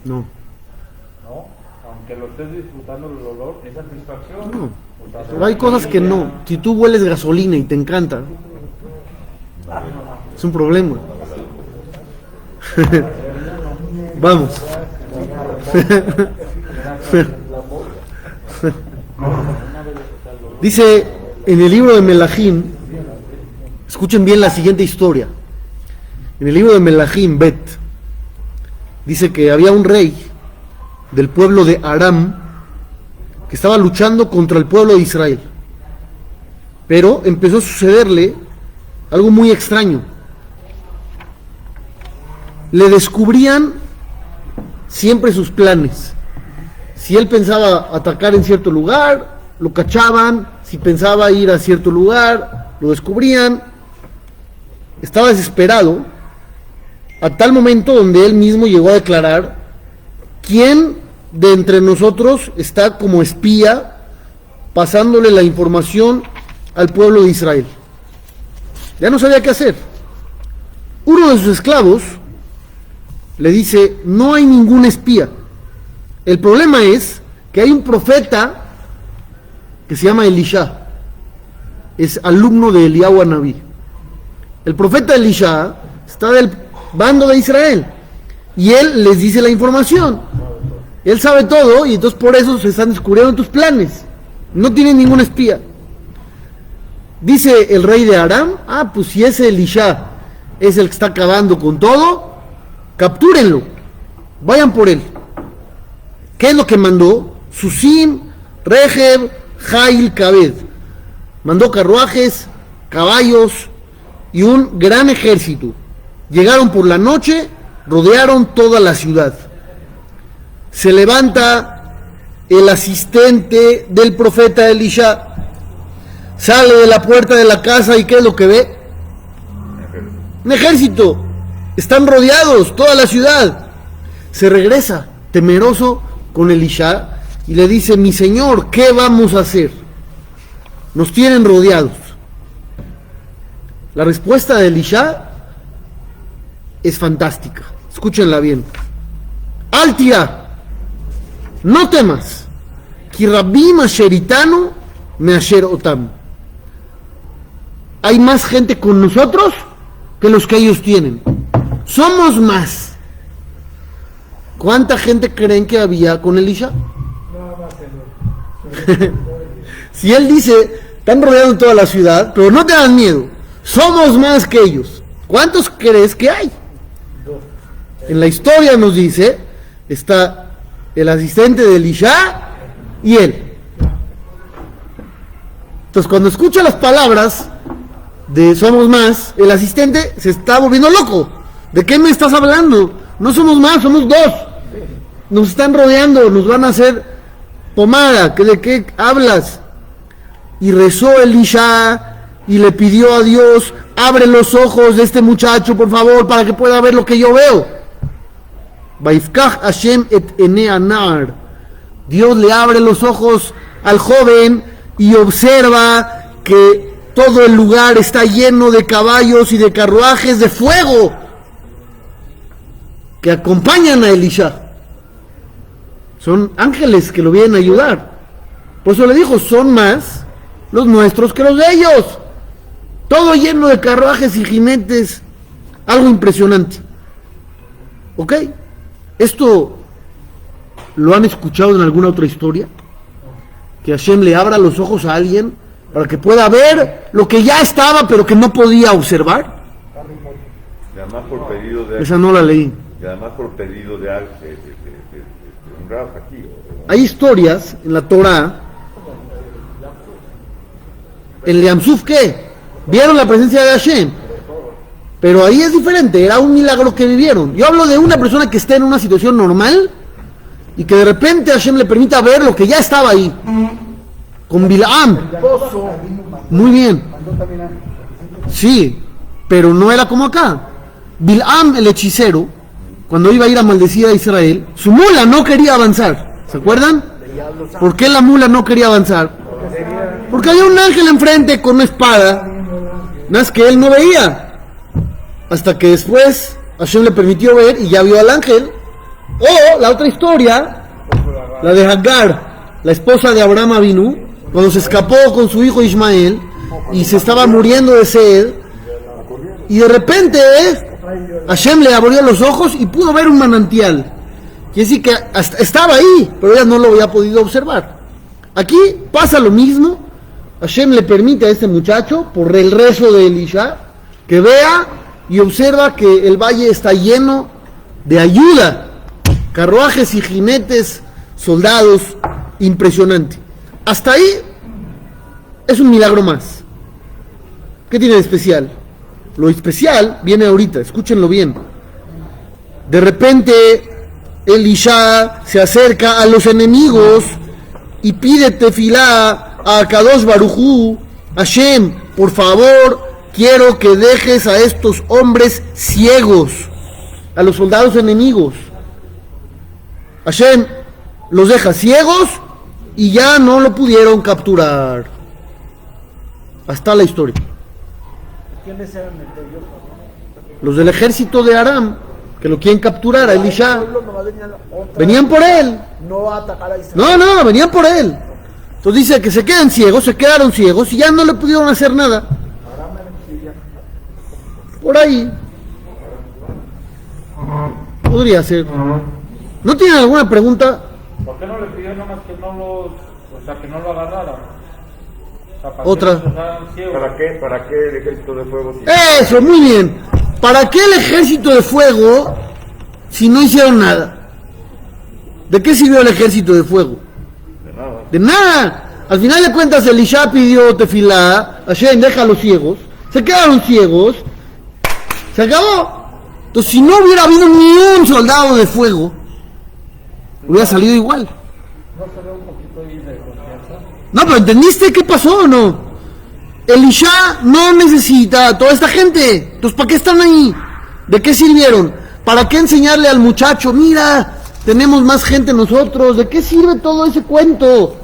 No. ¿No? Aunque lo estés disfrutando el olor, es satisfacción. No. O sea, Pero hay cosas que no. Si tú hueles gasolina y te encanta, es un problema. Vamos. Dice en el libro de Melahim, escuchen bien la siguiente historia. En el libro de Melahim, Bet, dice que había un rey del pueblo de Aram que estaba luchando contra el pueblo de Israel. Pero empezó a sucederle algo muy extraño. Le descubrían siempre sus planes. Si él pensaba atacar en cierto lugar, lo cachaban. Si pensaba ir a cierto lugar, lo descubrían. Estaba desesperado a tal momento donde él mismo llegó a declarar: ¿quién de entre nosotros está como espía pasándole la información al pueblo de Israel? Ya no sabía qué hacer. Uno de sus esclavos le dice: no hay ningún espía. El problema es que hay un profeta que se llama Elisha, es alumno de Eliyahu Anabí. El profeta Elisha está del bando de Israel y él les dice la información. Él sabe todo y entonces por eso se están descubriendo tus planes. No tienen ningún espía. Dice el rey de Aram: pues si ese Elisha es el que está acabando con todo, captúrenlo, vayan por él. ¿Qué es lo que mandó? Susim, Regeb, Jail, Kabed. Mandó carruajes, caballos y un gran ejército. Llegaron por la noche, rodearon toda la ciudad. Se levanta el asistente del profeta Elisha, sale de la puerta de la casa y ¿qué es lo que ve? Un ejército. Están rodeados toda la ciudad. Se regresa temeroso con Elisha y le dice: mi señor, ¿qué vamos a hacer? Nos tienen rodeados. La respuesta de Elisha es fantástica. Escúchenla bien. Altia, no temas. Ki rabim asher itanu me asher otam. Hay más gente con nosotros que los que ellos tienen. Somos más. ¿Cuánta gente creen que había con Elisha? Si él dice: están rodeando toda la ciudad, pero no te dan miedo, somos más que ellos, ¿cuántos crees que hay? En la historia nos dice: está el asistente de Elisha y él. Entonces cuando escucha las palabras de somos más, el asistente se está volviendo loco. ¿De qué me estás hablando? No somos más, somos dos. Nos están rodeando, nos van a hacer pomada. ¿De qué hablas? Y rezó Elisha y le pidió a Dios: abre los ojos de este muchacho, por favor, para que pueda ver lo que yo veo. Vaifkach Hashem et ene anar. Dios le abre los ojos al joven y observa que todo el lugar está lleno de caballos y de carruajes de fuego que acompañan a Elisha. Son ángeles que lo vienen a ayudar. Por eso le dijo: son más los nuestros que los de ellos. Todo lleno de carruajes y jinetes. Algo impresionante. ¿Ok? ¿Esto lo han escuchado en alguna otra historia? Que Hashem le abra los ojos a alguien para que pueda ver lo que ya estaba pero que no podía observar. Y además por pedido de... Esa no la leí. Y además por pedido de un rab aquí. Hay historias en la Torah. En Leamsuf, ¿qué? Vieron la presencia de Hashem. Pero ahí es diferente, era un milagro que vivieron. Yo hablo de una persona que esté en una situación normal y que de repente Hashem le permita ver lo que ya estaba ahí. Con Bilam. Muy bien. Sí, pero no era como acá. Bilam, el hechicero, cuando iba a ir a maldecir a Israel, su mula no quería avanzar. ¿Se acuerdan? ¿Por qué la mula no quería avanzar? Porque había un ángel enfrente con una espada, más que él no veía. Hasta que después Hashem le permitió ver y ya vio al ángel O la otra historia, la de Hagar, la esposa de Abraham Avinu, cuando se escapó con su hijo Ismael y se estaba muriendo de sed, y de repente Hashem le abrió los ojos y pudo ver un manantial. Quiere decir que estaba ahí, pero ella no lo había podido observar. Aquí pasa lo mismo. Hashem le permite a este muchacho, por el rezo de Elisha, que vea y observa que el valle está lleno de ayuda, carruajes y jinetes, soldados, impresionante. Hasta ahí es un milagro más. ¿Qué tiene de especial? Lo especial viene ahorita, escúchenlo bien. De repente Elisha se acerca a los enemigos y pide tefilá a Kadosh Baruj Hu: Hashem, por favor, quiero que dejes a estos hombres ciegos, a los soldados enemigos. Hashem los deja ciegos y ya no lo pudieron capturar. Hasta la historia. ¿Quiénes eran ellos? Los del ejército de Aram, que lo quieren capturar a Elisha. El pueblo no venía otra Venían por él. no a atacar a Israel. No, venían por él. Entonces dice que se quedan ciegos, se quedaron ciegos y ya no le pudieron hacer nada. Por ahí. Podría ser. ¿No tienen alguna pregunta? ¿Por qué no le pidió nomás que no los, o sea, que no lo agarraran? O sea, ¿para Otra. qué los dejaran ciegos? ¿Para qué el ejército de fuego? Eso, muy bien. ¿Para qué el ejército de fuego si no hicieron nada? ¿De qué sirvió el ejército de fuego? De nada. De nada. Al final de cuentas Elisha pidió tefilá, Hashem deja a los ciegos, se quedaron ciegos, se acabó. Entonces si no hubiera habido ni un soldado de fuego, hubiera salido igual. ¿No se ve un poquito ahí de confianza? No, pero ¿entendiste qué pasó o no? Elisha no necesita a toda esta gente. Entonces, ¿para qué están ahí? ¿De qué sirvieron? ¿Para qué enseñarle al muchacho? Mira, tenemos más gente nosotros. ¿De qué sirve todo ese cuento?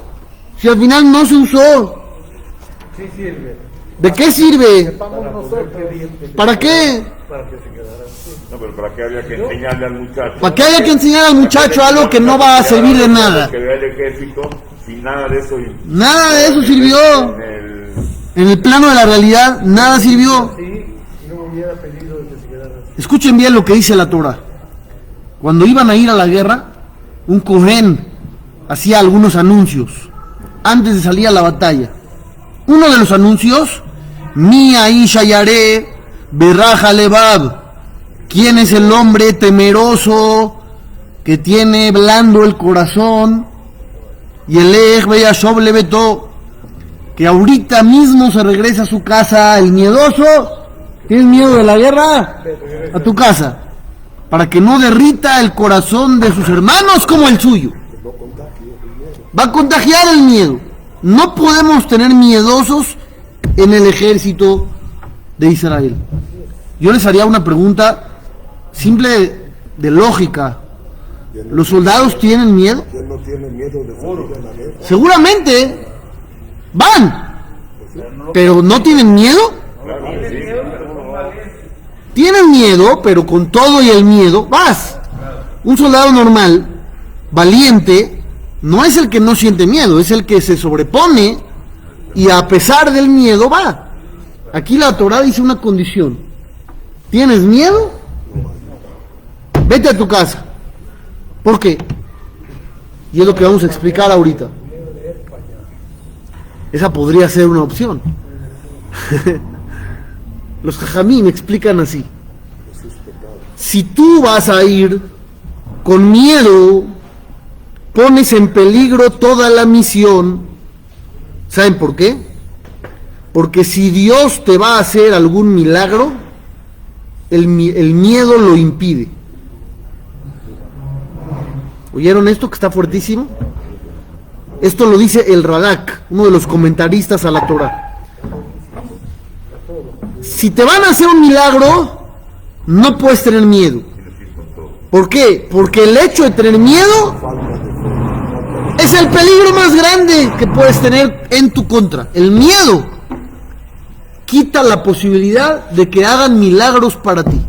Si al final no se usó. Sí sirve. ¿De qué sirve? Vamos nosotros. ¿Para qué? No, pero ¿para qué había que enseñarle al muchacho? ¿Para qué haya que enseñar al muchacho algo que no va a servir de nada? Que vea el ejército sin nada de eso. Nada de eso sirvió. En el... En el plano de la realidad, nada sirvió. Sí, no hubiera pedido que se quedara así. Escuchen bien lo que dice la Torah. Cuando iban a ir a la guerra, un Cohen hacía algunos anuncios antes de salir a la batalla. Uno de los anuncios: Mi Aisha Yareh Berraja Lebab. ¿Quién es el hombre temeroso que tiene blando el corazón? Y el Ej Beyashov Lebeto, que ahorita mismo se regresa a su casa. El miedoso, ¿tienes miedo de la guerra? A tu casa, para que no derrita el corazón de sus hermanos como el suyo. Va a contagiar el miedo. No podemos tener miedosos en el ejército de Israel. Yo les haría una pregunta simple de lógica. ¿Los soldados tienen miedo? ¿Quién no tiene miedo de salir a la guerra? Seguramente van, pero ¿no tienen miedo? Tienen miedo, pero con todo y el miedo vas. Un soldado normal, valiente, no es el que no siente miedo, es el que se sobrepone y a pesar del miedo va. Aquí la Torah dice una condición: ¿tienes miedo? Vete a tu casa. ¿Por qué? Y es lo que vamos a explicar ahorita. Esa podría ser una opción. Los jajamim explican así: si tú vas a ir con miedo, pones en peligro toda la misión. ¿Saben por qué? Porque si Dios te va a hacer algún milagro, el miedo lo impide. ¿Oyeron esto que está fuertísimo? Esto lo dice el Radak, uno de los comentaristas a la Torah. Si te van a hacer un milagro, no puedes tener miedo. ¿Por qué? Porque el hecho de tener miedo es el peligro más grande que puedes tener en tu contra. El miedo quita la posibilidad de que hagan milagros para ti.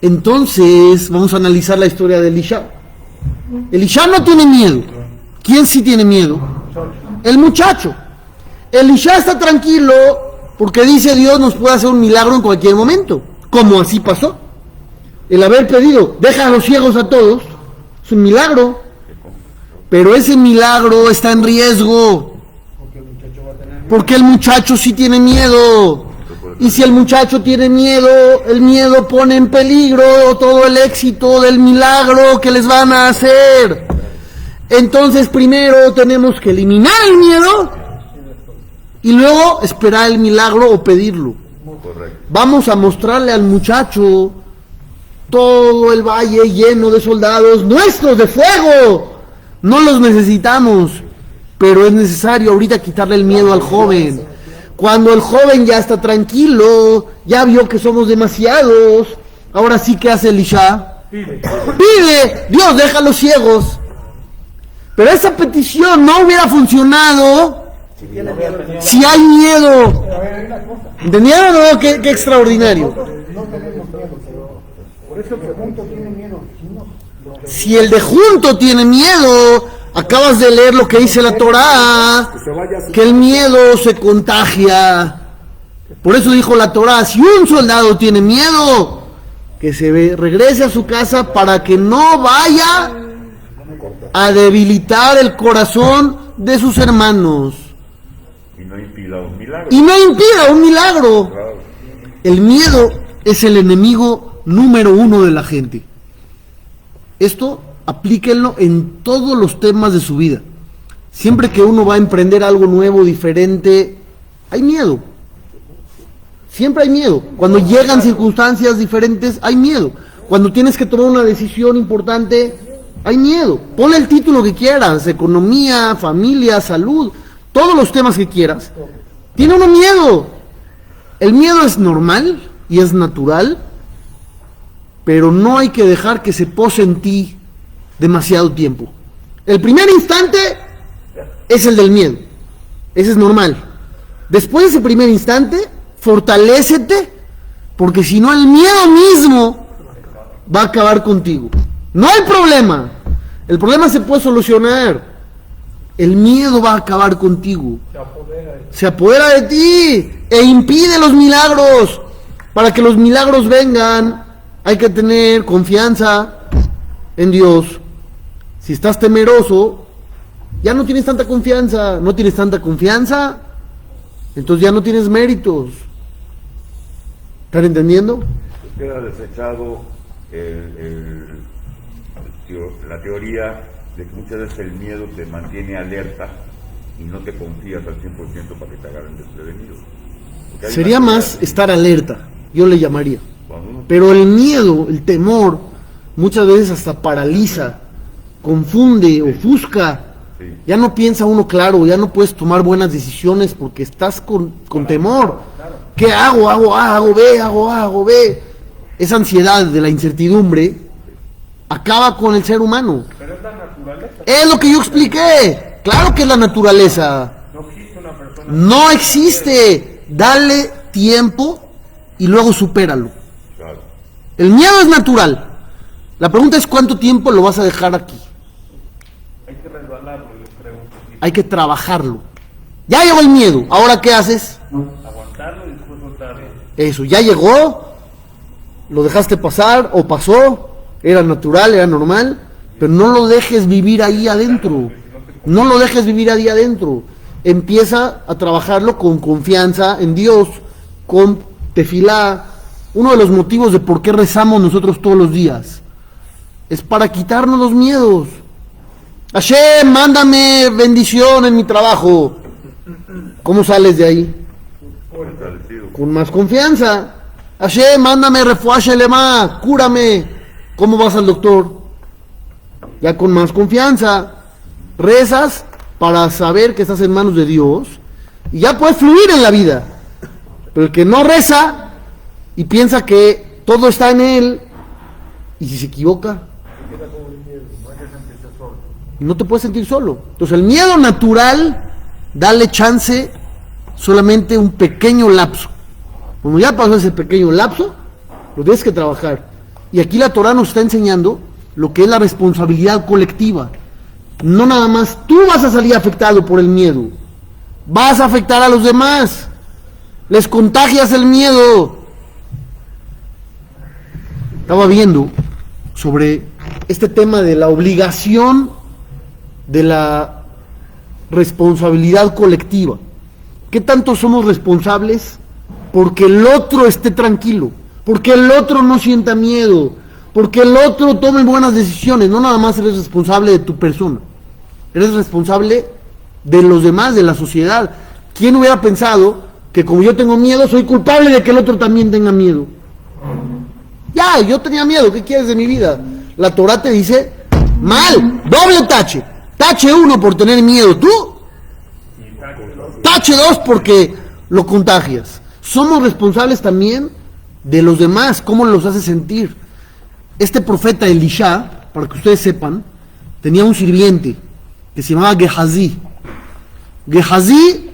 Entonces, vamos a analizar la historia de Elisha. Elisha no tiene miedo. ¿Quién sí tiene miedo? El muchacho. Elisha está tranquilo porque dice Dios nos puede hacer un milagro en cualquier momento, como así pasó. El haber pedido, deja a los ciegos a todos, es un milagro, pero ese milagro está en riesgo, porque el muchacho sí tiene miedo, y si el muchacho tiene miedo, el miedo pone en peligro todo el éxito del milagro que les van a hacer. Entonces primero tenemos que eliminar el miedo y luego esperar el milagro o pedirlo. Correcto. Vamos a mostrarle al muchacho todo el valle lleno de soldados nuestros de fuego. No los necesitamos, pero es necesario ahorita quitarle el miedo al joven. Cuando el joven ya está tranquilo, ya vio que somos demasiados, ahora sí, ¿qué hace Elisha? Pide, Dios, deja a los ciegos. Pero esa petición no hubiera funcionado si hay miedo. ¿Entendieron o no? Qué extraordinario. Por eso que junto tiene miedo. Si el de junto tiene miedo, acabas de leer lo que dice la Torá, que el miedo se contagia. Por eso dijo la Torá, si un soldado tiene miedo, que regrese a su casa para que no vaya a debilitar el corazón de sus hermanos. Y no impida un milagro. Y no impida un milagro. Claro. El miedo es el enemigo número uno de la gente. Esto aplíquenlo en todos los temas de su vida. Siempre que uno va a emprender algo nuevo, diferente, hay miedo. Siempre hay miedo. Cuando llegan circunstancias diferentes, hay miedo. Cuando tienes que tomar una decisión importante, hay miedo. Ponle el título que quieras, economía, familia, salud, todos los temas que quieras. Tiene uno miedo. El miedo es normal y es natural, pero no hay que dejar que se pose en ti demasiado tiempo. El primer instante es el del miedo. Ese es normal. Después de ese primer instante, fortalécete, porque si no el miedo mismo va a acabar contigo. No hay problema. El problema se puede solucionar. El miedo va a acabar contigo. Se apodera de ti e impide los milagros. Para que los milagros vengan, hay que tener confianza en Dios. Si estás temeroso, ya no tienes tanta confianza. No tienes tanta confianza, entonces ya no tienes méritos. ¿Están entendiendo? Queda desechado la teoría de que muchas veces el miedo te mantiene alerta y no te confías al 100% para que te agarren desprevenido. Sería más estar alerta, yo le llamaría. Pero el miedo, el temor, muchas veces hasta paraliza, confunde, ofusca. Sí. Ya no piensa uno claro, ya no puedes tomar buenas decisiones porque estás con temor. ¿Qué hago? Hago A, hago B, hago A, hago B. Esa ansiedad de la incertidumbre acaba con el ser humano. Pero es la naturaleza. Es lo que yo expliqué. Claro que es la naturaleza. No existe una persona. No existe. Dale tiempo y luego supéralo. Claro. El miedo es natural. La pregunta es cuánto tiempo lo vas a dejar aquí. Hay que resbalarlo, yo creo. Hay que trabajarlo. Ya llegó el miedo. ¿Ahora qué haces? Aguantarlo y después soltarlo. Eso, ya llegó. Lo dejaste pasar o pasó. Era natural, era normal. Pero no lo dejes vivir ahí adentro. No lo dejes vivir ahí adentro. Empieza a trabajarlo con confianza en Dios, con tefilá. Uno de los motivos de por qué rezamos nosotros todos los días es para quitarnos los miedos. Hashem, mándame bendición en mi trabajo. ¿Cómo sales de ahí? Fortalecido. Con más confianza. Hashem, mándame refuah shelema, cúrame. ¿Cómo vas al doctor? Ya con más confianza. Rezas para saber que estás en manos de Dios y ya puedes fluir en la vida. Pero el que no reza y piensa que todo está en él, y si se equivoca, no te puedes sentir solo. Entonces el miedo natural, dale chance solamente un pequeño lapso. Cuando ya pasó ese pequeño lapso, lo tienes que trabajar. Y aquí la Torah nos está enseñando lo que es la responsabilidad colectiva. No nada más tú vas a salir afectado por el miedo, vas a afectar a los demás, les contagias el miedo. Estaba viendo sobre este tema de la obligación de la responsabilidad colectiva. ¿Qué tanto somos responsables porque el otro esté tranquilo, porque el otro no sienta miedo, porque el otro tome buenas decisiones? No nada más eres responsable de tu persona, eres responsable de los demás, de la sociedad. ¿Quién hubiera pensado que como yo tengo miedo, soy culpable de que el otro también tenga miedo? Ya, yo tenía miedo, ¿qué quieres de mi vida? La Torah te dice, mal, doble tache. Tache 1 por tener miedo tú, tache 2 porque lo contagias. Somos responsables también de los demás, cómo los hace sentir. Este profeta Elisha, para que ustedes sepan, tenía un sirviente que se llamaba Gehazi. Gehazi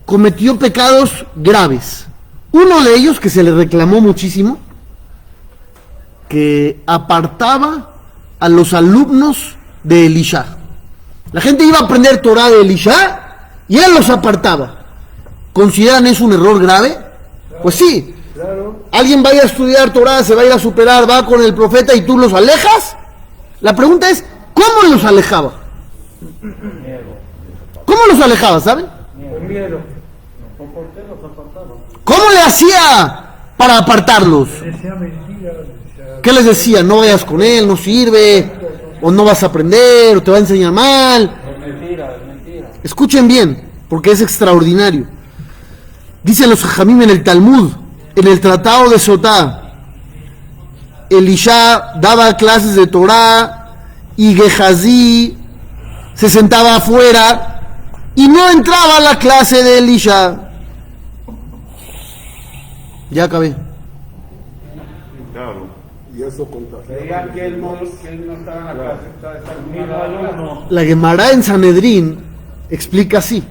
cometió pecados graves. Uno de ellos, que se le reclamó muchísimo, que apartaba a los alumnos de Elisha. La gente iba a aprender Torah de Elisha y él los apartaba. ¿Consideran eso un error grave? Pues sí. Alguien va a ir a estudiar Torah, se va a ir a superar, va con el profeta y tú los alejas. La pregunta es, ¿cómo los alejaba? ¿Cómo los alejaba, saben? Miedo. ¿Por qué los apartaba? ¿Cómo le hacía para apartarlos? ¿Qué les decía? No vayas con él, no sirve, o no vas a aprender, o te va a enseñar mal. Es mentira, es mentira. Escuchen bien, porque es extraordinario. Dicen los Jajamim en el Talmud, en el Tratado de Sotá, Elisha daba clases de Torah y Gehazi se sentaba afuera y no entraba a la clase de Elisha. Ya acabé. Claro. Y eso contagia. Digan que él no estaba en la clase, estaba el mismo alumno. La Gemara en Sanedrín explica así: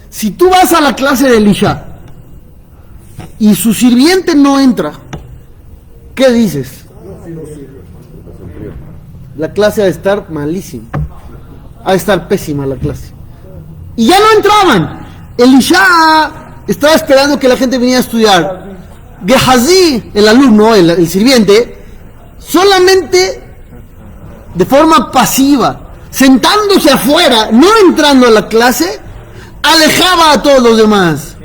si tú vas a la clase de Elisha y su sirviente no entra, ¿qué dices? La clase ha de estar malísima, ha de estar pésima la clase. Y ya no entraban. Elisha estaba esperando que la gente viniera a estudiar. Gehazi, el alumno, el sirviente, solamente de forma pasiva, sentándose afuera, no entrando a la clase, alejaba a todos los demás,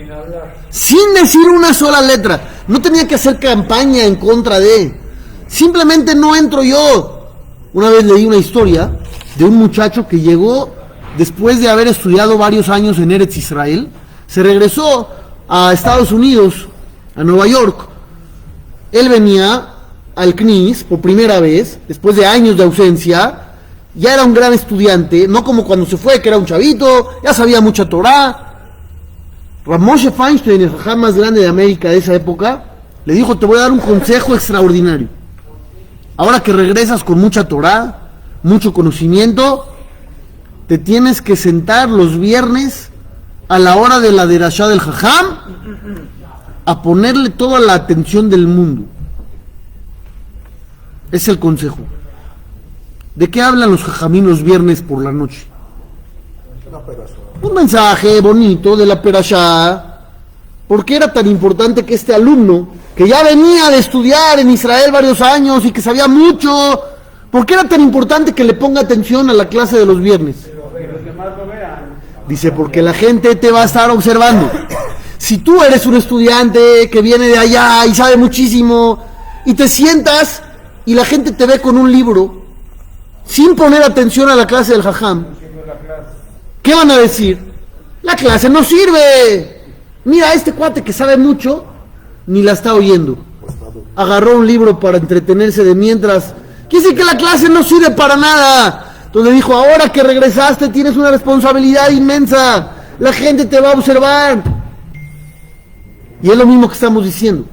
sin decir una sola letra. No tenía que hacer campaña en contra de, simplemente no entro yo. Una vez leí una historia de un muchacho que llegó después de haber estudiado varios años en Eretz Israel, se regresó a Estados Unidos, a Nueva York. Él venía al CNIS por primera vez, después de años de ausencia. Ya era un gran estudiante, no como cuando se fue, que era un chavito, ya sabía mucha Torah. Rav Moshe Feinstein, el jajam más grande de América de esa época, le dijo: te voy a dar un consejo extraordinario. Ahora que regresas con mucha Torah, mucho conocimiento, te tienes que sentar los viernes a la hora de la derashá del jajam a ponerle toda la atención del mundo. Es el consejo. ¿De qué hablan los jajamín los viernes por la noche? Un mensaje bonito de la perashá. ¿Por qué era tan importante que este alumno, que ya venía de estudiar en Israel varios años y que sabía mucho, por qué era tan importante que le ponga atención a la clase de los viernes? Dice, porque la gente te va a estar observando. Si tú eres un estudiante que viene de allá y sabe muchísimo, y te sientas y la gente te ve con un libro, sin poner atención a la clase del jajam, ¿qué van a decir? La clase no sirve. Mira, este cuate que sabe mucho, ni la está oyendo. Agarró un libro para entretenerse de mientras. Quiere decir que la clase no sirve para nada. Entonces dijo, ahora que regresaste tienes una responsabilidad inmensa. La gente te va a observar. Y es lo mismo que estamos diciendo.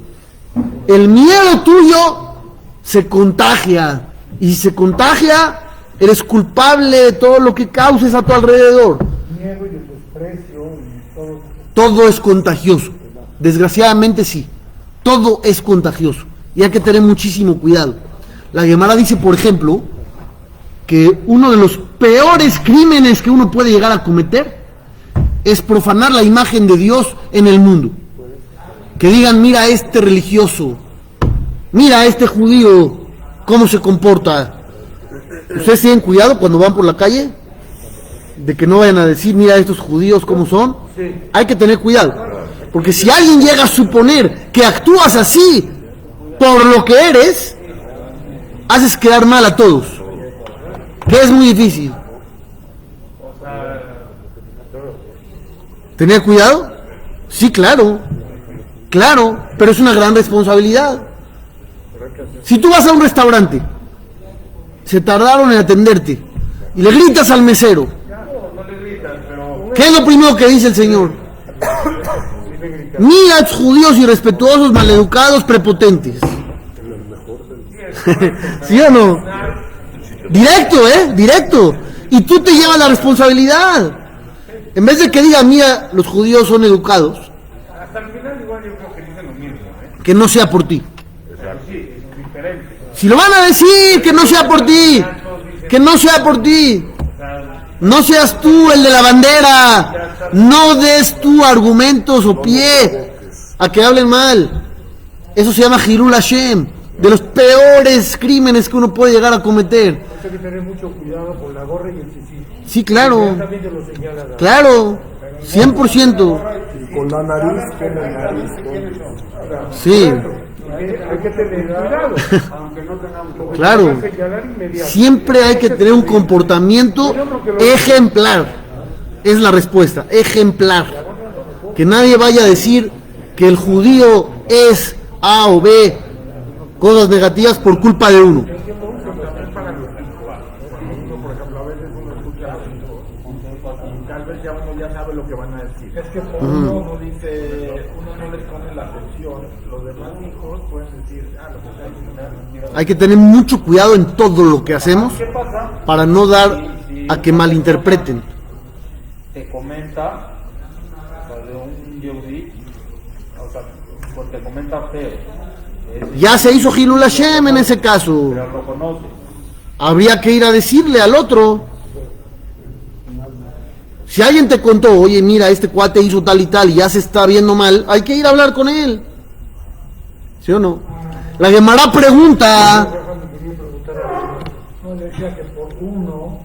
El miedo tuyo se contagia. Y si se contagia, eres culpable de todo lo que causes a tu alrededor. Miedo y el desprecio y todo. Todo es contagioso. Desgraciadamente sí. Todo es contagioso. y hay que tener muchísimo cuidado. La Gemara dice, por ejemplo, que uno de los peores crímenes que uno puede llegar a cometer es profanar la imagen de Dios en el mundo. Que digan, mira a este religioso, mira a este judío, cómo se comporta. ¿Ustedes tienen cuidado cuando van por la calle? De que no vayan a decir, mira a estos judíos cómo son. Hay que tener cuidado. Porque si alguien llega a suponer que actúas así por lo que eres, haces quedar mal a todos. Que es muy difícil. ¿Tener cuidado? Sí, claro. Claro, pero es una gran responsabilidad. Si tú vas a un restaurante, se tardaron en atenderte, y le gritas al mesero, ¿qué es lo primero que dice el Señor? Mira, judíos irrespetuosos, maleducados, prepotentes. ¿Sí o no? Directo, directo. Y tú te llevas la responsabilidad. En vez de que diga, mira, los judíos son educados, Hasta el final igual yo creo que dicen lo mismo, que no sea por ti. Sí, es diferente. Si lo van a decir, que no sea por ti. Que no sea por ti. No seas tú el de la bandera. No des tú argumentos o pie a que hablen mal. Eso se llama Hilul Hashem. De los peores crímenes que uno puede llegar a cometer. Hay que tener mucho cuidado con la gorra y el sisí. Sí, claro. También te lo señala la... Claro. 100%. Y con la nariz, con la nariz. Sí. Hay que tener cuidado. Aunque no tengamos... Claro. Siempre hay que tener un comportamiento ejemplar. Es la respuesta. Ejemplar. Que nadie vaya a decir que el judío es A o B, cosas negativas por culpa de uno. Por ejemplo, a veces uno escucha a los hijos y tal vez ya uno ya sabe lo que van a decir. Es que por uno dice, uno no les pone la atención, los demás hijos pueden decir, lo que está diciendo. Hay que tener mucho cuidado en todo lo que hacemos para no dar a que malinterpreten. Te comenta de un yehudí, o sea, pues te comenta feo. Ya se hizo Hilul Hashem en ese caso. Pero lo conoce. Habría que ir a decirle al otro. Si alguien te contó, oye, mira, este cuate hizo tal y tal y ya se está viendo mal, hay que ir a hablar con él. ¿Sí o no? La Gemara pregunta. No le decía que por uno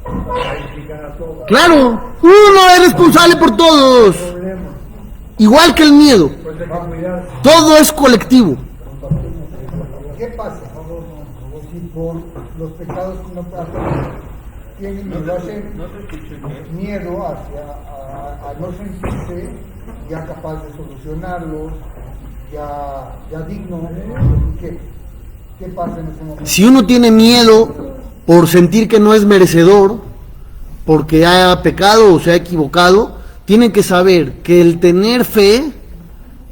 calificar a todos. Claro, uno es responsable por todos. Igual que el miedo. Pues hay que cuidarse. Todo es colectivo. ¿Qué pasa? Si por los pecados que uno hace tienen y lo hacen miedo a no sentirse ya capaz de solucionarlos, ya digno, ¿qué pasa en ese momento? Si uno tiene miedo por sentir que no es merecedor, porque ha pecado o se ha equivocado, tiene que saber que el tener fe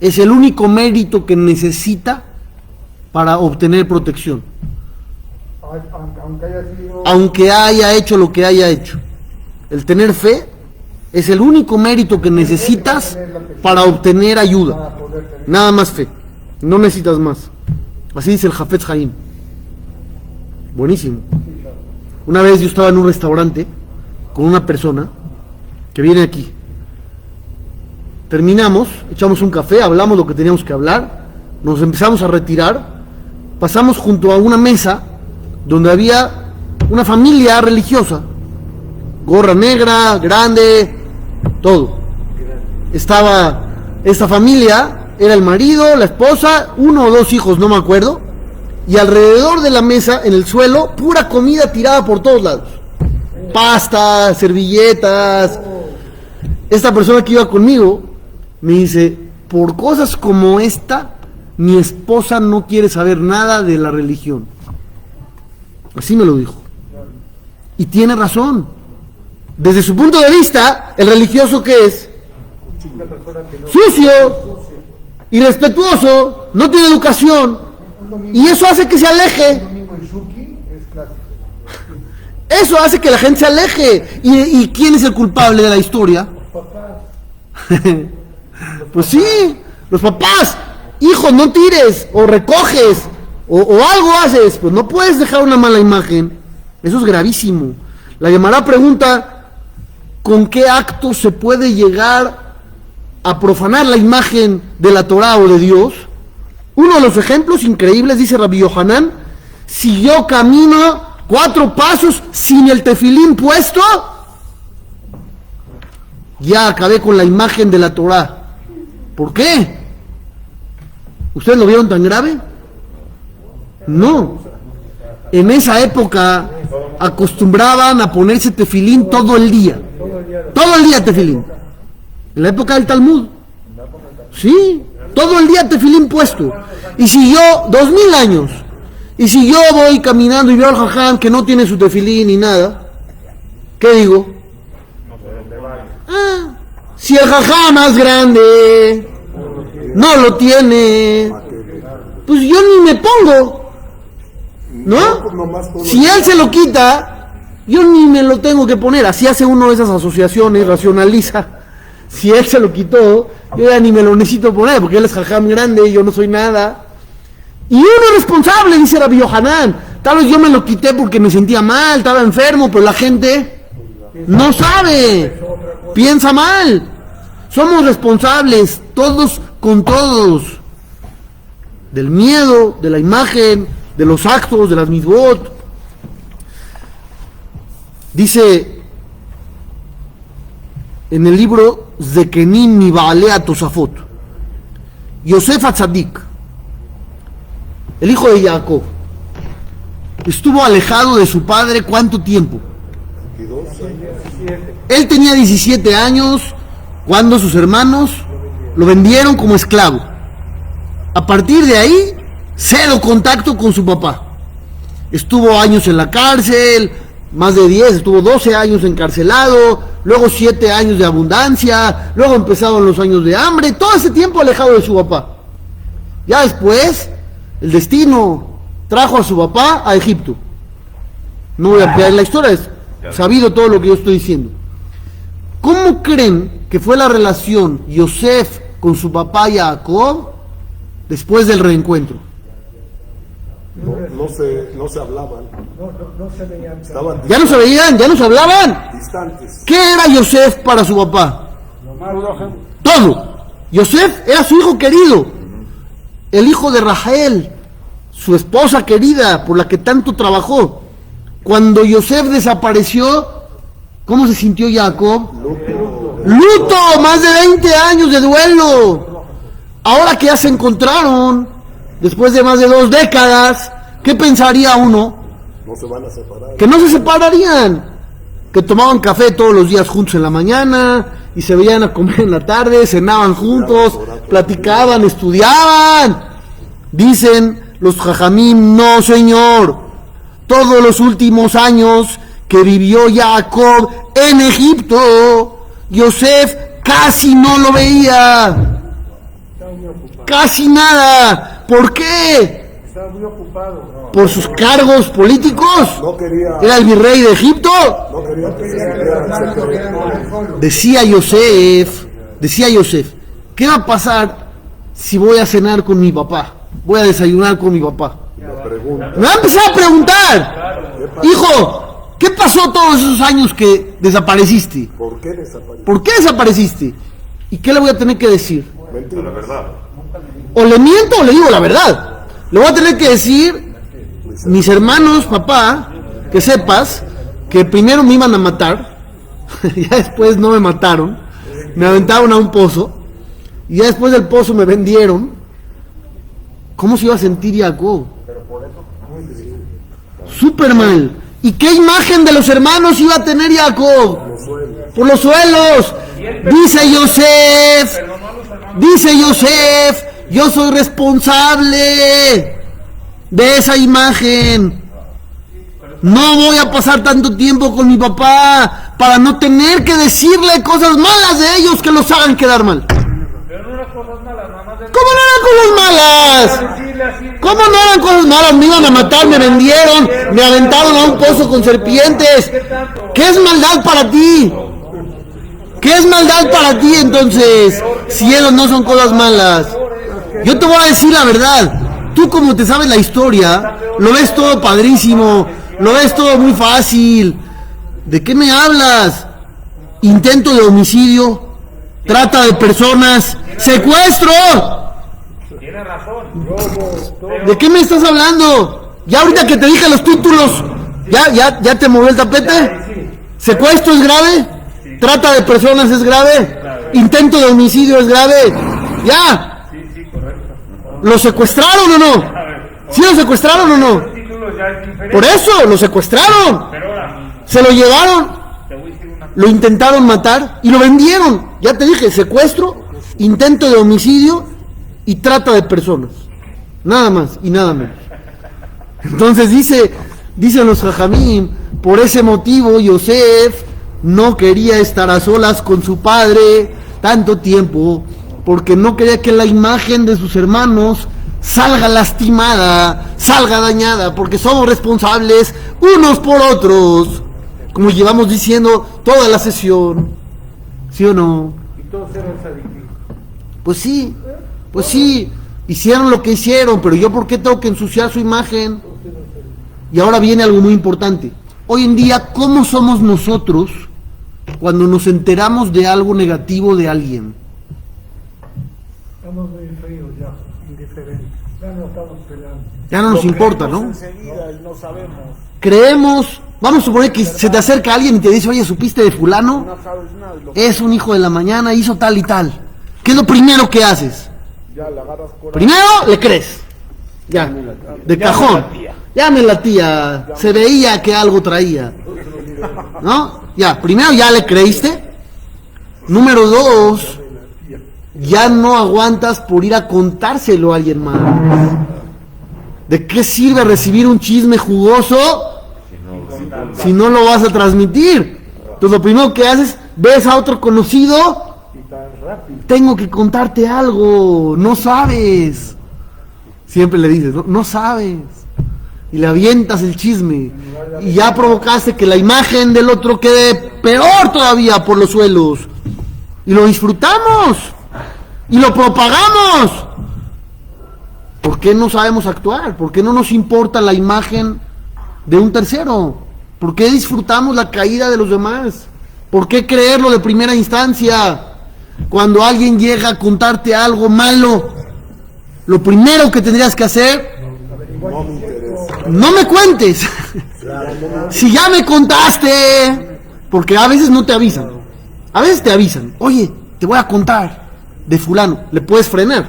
es el único mérito que necesita para obtener protección. Aunque haya hecho lo que haya hecho. El tener fe es el único mérito que necesitas para obtener ayuda. Nada más fe. No necesitas más. Así dice el Hafetz Haim. Buenísimo. Una vez yo estaba en un restaurante con una persona que viene aquí. Terminamos, echamos un café, hablamos lo que teníamos que hablar, nos empezamos a retirar, pasamos junto a una mesa donde había una familia religiosa, gorra negra, grande, todo. Estaba esta familia, era el marido, la esposa, uno o dos hijos, no me acuerdo, y alrededor de la mesa, en el suelo, pura comida tirada por todos lados. Pastas, servilletas. Esta persona que iba conmigo me dice, por cosas como esta, mi esposa no quiere saber nada de la religión. Así me lo dijo. Y tiene razón. Desde su punto de vista, el religioso ¿qué es? Sucio, irrespetuoso, no tiene educación. Y eso hace que se aleje. Eso hace que la gente se aleje. ¿Y quién es el culpable de la historia? Pues sí, los papás. hijo, no tires, o recoges, o algo haces, pues no puedes dejar una mala imagen. Eso es gravísimo. La Gemara pregunta, ¿con qué acto se puede llegar a profanar la imagen de la Torah o de Dios? Uno de los ejemplos increíbles, dice Rabbi Yohanan, si yo camino 4 pasos sin el tefilín puesto, ya acabé con la imagen de la Torah. ¿Por qué? ¿Ustedes lo vieron tan grave? No. En esa época acostumbraban a ponerse tefilín todo el día. Todo el día tefilín. En la época del Talmud. Sí, todo el día tefilín puesto. Y si yo, 2000 años, y si yo voy caminando y veo al jajam que no tiene su tefilín ni nada, ¿qué digo? Si el jajam más grande no lo tiene, pues yo ni me pongo, ¿no? Si él se lo quita, yo ni me lo tengo que poner. Así hace uno de esas asociaciones, racionaliza. Si él se lo quitó, yo ya ni me lo necesito poner, porque él es jajam grande y yo no soy nada. Y uno es responsable, dice Rabbi Yohanan. Tal vez yo me lo quité porque me sentía mal, estaba enfermo, pero la gente no sabe, piensa mal. Somos responsables, todos con todos, del miedo, de la imagen, de los actos, de las mitzvot. Dice en el libro Zekenim mi Baalea Tosafot, Yosef Atzadik, el hijo de Jacob, estuvo alejado de su padre ¿cuánto tiempo? Él tenía 17 años cuando sus hermanos lo vendieron como esclavo. A partir de ahí, 0 contacto con su papá. Estuvo años en la cárcel, más de 10, estuvo 12 años encarcelado, luego 7 años de abundancia, luego empezaron los años de hambre, todo ese tiempo alejado de su papá. Ya después, el destino trajo a su papá a Egipto. No voy a ampliar la historia, es sabido todo lo que yo estoy diciendo. ¿Cómo creen que fue la relación Yosef con su papá Jacob después del reencuentro? No se hablaban. No se veían. Estaban Ya no se veían, ya no se hablaban. distantes. ¿Qué era Yosef para su papá? Todo. Yosef era su hijo querido, el hijo de Rahel, su esposa querida, por la que tanto trabajó. Cuando Yosef desapareció, ¿cómo se sintió Jacob? Luto, más de 20 años de duelo. Ahora que ya se encontraron, después de más de 2 décadas, ¿qué pensaría uno? No se van a separar. Que no se separarían, que tomaban café todos los días juntos en la mañana y se veían a comer en la tarde, cenaban juntos, platicaban, estudiaban. Dicen los jajamim, no señor, todos los últimos años que vivió Jacob en Egipto, Yosef casi no lo veía, casi nada. ¿Por qué? Estaba muy ocupado. ¿Por sus cargos políticos? No quería. ¿Era el virrey de Egipto? No quería que se vieran. Decía Yosef, ¿qué va a pasar si voy a cenar con mi papá? Voy a desayunar con mi papá. Me va a empezar a preguntar, hijo, ¿qué pasó todos esos años que desapareciste? ¿Por qué desapareció? ¿Por qué desapareciste? ¿Y qué le voy a tener que decir? Mentira. La verdad. O le miento o le digo la verdad. Le voy a tener que decir, mis hermanos, papá, que sepas que primero me iban a matar, ya después no me mataron, me aventaron a un pozo, y ya después del pozo me vendieron. ¿Cómo se iba a sentir Jacob? Súper mal. ¿Y qué imagen de los hermanos iba a tener Jacob? Por los suelos. Dice Yosef, yo soy responsable de esa imagen. No voy a pasar tanto tiempo con mi papá para no tener que decirle cosas malas de ellos que los hagan quedar mal. Pero no eran cosas malas, nada más de... ¿Cómo no eran cosas malas? decirle así. ¿Cómo no eran cosas malas? Me iban a matar, me vendieron, me aventaron a un pozo con serpientes. ¿Qué es maldad para ti? ¿Qué es maldad para ti entonces? Si ellos no son cosas malas. Yo te voy a decir la verdad. Tú como te sabes la historia, lo ves todo padrísimo, lo ves todo muy fácil. ¿De qué me hablas? Intento de homicidio, trata de personas, secuestro. Tienes razón. ¿De qué me estás hablando? Ya ahorita que te dije los títulos, ¿ya te movió el tapete? ¿Secuestro es grave? ¿Trata de personas es grave? ¿Intento de homicidio es grave? ¡Ya! Sí, correcto. ¿Lo secuestraron o no? ¿Sí lo secuestraron o no? Los títulos ya es diferente. Por eso, lo secuestraron. Pero ahora, Se lo llevaron, te voy a decir una cosa. lo intentaron matar y lo vendieron. Ya te dije, secuestro, intento de homicidio y trata de personas. Nada más y nada menos. Entonces dicen los jajamín, por ese motivo Yosef no quería estar a solas con su padre tanto tiempo, porque no quería que la imagen de sus hermanos salga lastimada, salga dañada, porque somos responsables unos por otros, como llevamos diciendo toda la sesión, ¿sí o no? Y todos eran sadiquí. Pues sí, hicieron lo que hicieron, pero yo ¿por qué tengo que ensuciar su imagen? Y ahora viene algo muy importante. Hoy en día, ¿cómo somos nosotros cuando nos enteramos de algo negativo de alguien? Estamos muy fríos ya, indiferentes. Ya no estamos peleando. Ya no nos importa, ¿no? Enseguida y no sabemos. Creemos, vamos a suponer que se te acerca alguien y te dice, oye, ¿supiste de fulano? No sabes nada. Y lo Es un hijo de la mañana, hizo tal y tal. ¿Qué es lo primero que haces? ya le agarras coraje. Primero le crees. Ya, de cajón. Ya me latía, se veía que algo traía. ¿No? Ya, primero ya le creíste. Número 2, ya no aguantas por ir a contárselo a alguien más. ¿De qué sirve recibir un chisme jugoso si no lo vas a transmitir? Entonces lo primero que haces, ves a otro conocido, tengo que contarte algo, no sabes. Siempre le dices, no sabes. Y le avientas el chisme. Y ya provocaste que la imagen del otro quede peor todavía por los suelos. Y lo disfrutamos. Y lo propagamos. ¿Por qué no sabemos actuar? ¿Por qué no nos importa la imagen de un tercero? ¿Por qué disfrutamos la caída de los demás? ¿Por qué creerlo de primera instancia? Cuando alguien llega a contarte algo malo, lo primero que tendrías que hacer, No me interesa. no me cuentes. Si ya me contaste, porque a veces no te avisan. A veces te avisan, oye, te voy a contar de fulano, le puedes frenar.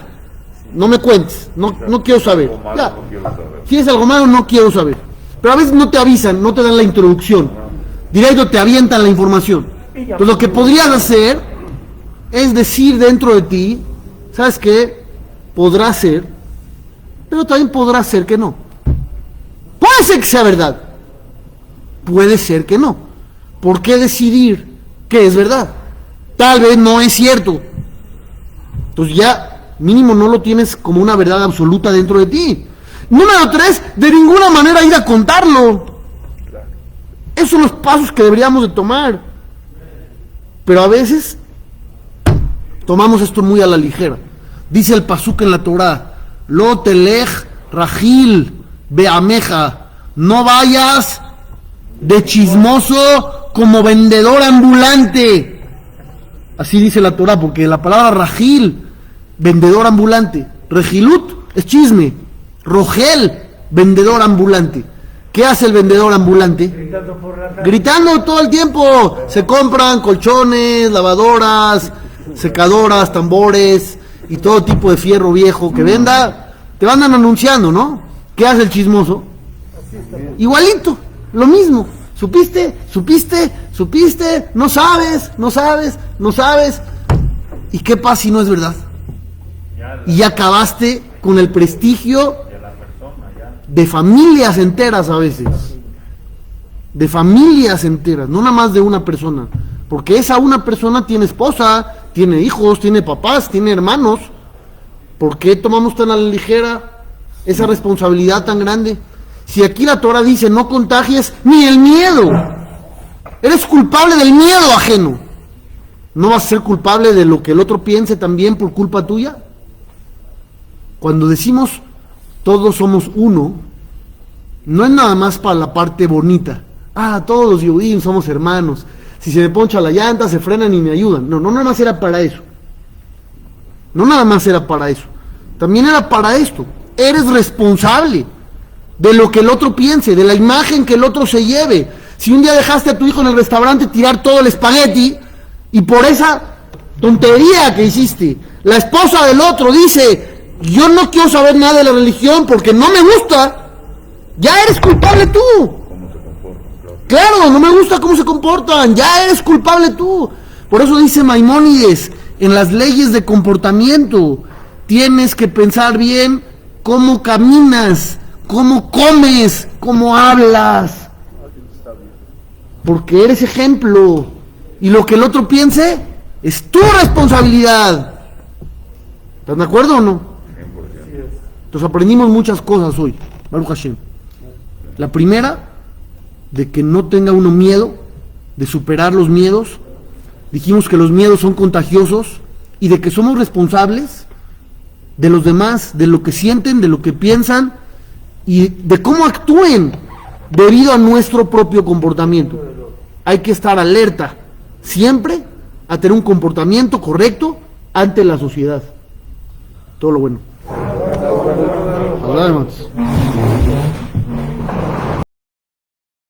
No me cuentes, no quiero saber. Algo malo, Ya. no quiero saber. Si es algo malo, no quiero saber. Pero a veces no te avisan, no te dan la introducción. Directo te avientan la información. Entonces lo que podrías hacer es decir dentro de ti, ¿sabes qué? Podrá ser, pero también podrá ser que no. Puede ser que sea verdad, puede ser que no. ¿Por qué decidir que es verdad? Tal vez no es cierto. Entonces ya mínimo no lo tienes como una verdad absoluta dentro de ti. Número 3, de ninguna manera ir a contarlo. Esos son los pasos que deberíamos de tomar. Pero a veces tomamos esto muy a la ligera. Dice el pasuk en la Torá, Lo telech rajil beameja, no vayas de chismoso como vendedor ambulante. Así dice la Torá, porque la palabra rajil, vendedor ambulante, rejilut es chisme, rogel, vendedor ambulante. ¿Qué hace el vendedor ambulante? Gritando todo el tiempo. Se compran colchones, lavadoras, secadoras, tambores y todo tipo de fierro viejo que venda. Te van anunciando, ¿no? ¿Qué hace el chismoso? Igualito, lo mismo. ¿Supiste? ¿Supiste? ¿Supiste? No sabes, no sabes, no sabes. ¿Y qué pasa si no es verdad? Y ya acabaste con el prestigio de familias enteras a veces. De familias enteras, no nada más de una persona. Porque esa una persona tiene esposa, tiene hijos, tiene papás, tiene hermanos. ¿Por qué tomamos tan a la ligera esa responsabilidad tan grande? Si aquí la Torah dice no contagies ni el miedo. Eres culpable del miedo ajeno. ¿No vas a ser culpable de lo que el otro piense también por culpa tuya? cuando decimos todos somos uno, no es nada más para la parte bonita. Todos los Yehudim somos hermanos. Si se me poncha la llanta, se frenan y me ayudan. No nada más era para eso. No nada más era para eso. También era para esto. Eres responsable de lo que el otro piense, de la imagen que el otro se lleve. Si un día dejaste a tu hijo en el restaurante tirar todo el espagueti y por esa tontería que hiciste, la esposa del otro dice, yo no quiero saber nada de la religión porque no me gusta, ya eres culpable tú. ¿Cómo se comportan? Claro, no me gusta cómo se comportan, ya eres culpable tú. Por eso dice Maimónides, en las leyes de comportamiento, tienes que pensar bien cómo caminas, cómo comes, cómo hablas. Porque eres ejemplo. Y lo que el otro piense es tu responsabilidad. ¿Estás de acuerdo o no? Entonces aprendimos muchas cosas hoy, Baruch Hashem. La primera, de que no tenga uno miedo, de superar los miedos. Dijimos que los miedos son contagiosos y de que somos responsables de los demás, de lo que sienten, de lo que piensan y de cómo actúen debido a nuestro propio comportamiento. Hay que estar alerta siempre a tener un comportamiento correcto ante la sociedad. Todo lo bueno. Hablamos.